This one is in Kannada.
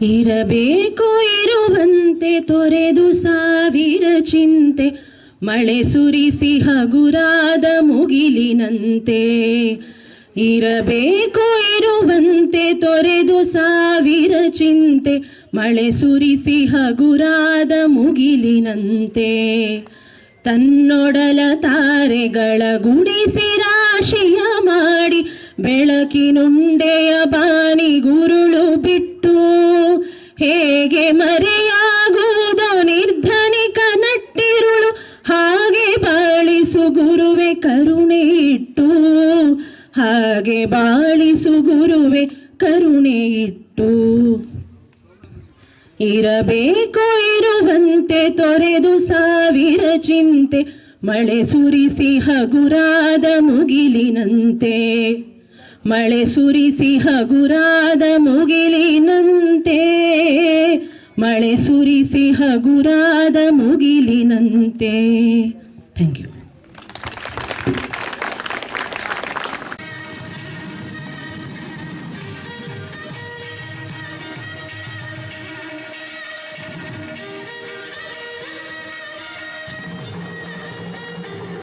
ಇರಬೇಕು ಇರುವಂತೆ ತೊರೆದು ಸಾವಿರ ಚಿಂತೆ, ಮಳೆ ಸುರಿಸಿ ಹಗುರಾದ ಮುಗಿಲಿನಂತೆ. ಇರಬೇಕು ಇರುವಂತೆ ತೊರೆದು ಸಾವಿರ ಚಿಂತೆ, ಮಳೆ ಸುರಿಸಿ ಹಗುರಾದ ಮುಗಿಲಿನಂತೆ. ತನ್ನೊಡಲ ತಾರೆಗಳ ಗುಡಿಸಿ ರಾಶಿಯ ಮಾಡಿ, ಬೆಳಕಿನುಂಡೆಯ ಬಾನಿ ಗುರುಳು ಬಿಟ್ಟು, ಹೇಗೆ ಮರೆಯಾಗುವುದೋ ನಿರ್ಧನಿಕ ನಟ್ಟಿರುಳು, ಹಾಗೆ ಬಾಳಿಸು ಗುರುವೆ ಕರುಣೆ ಇಟ್ಟು, ಹಾಗೆ ಬಾಳಿಸು ಗುರುವೆ ಕರುಣೆ ಇಟ್ಟು. ಇರಬೇಕು ಇರುವಂತೆ ತೊರೆದು ಸಾವಿರ ಚಿಂತೆ, ಮಳೆ ಸುರಿಸಿ ಹಗುರಾದ ಮುಗಿಲಿನಂತೆ. ಮಳೆ ಸುರಿಸಿ ಹಗುರಾದ ಮುಗಿಲಿನಂತೆ, ಮಳೆ ಸುರಿಸಿ ಹಗುರಾದ ಮುಗಿಲಿನಂತೆ. Thank you.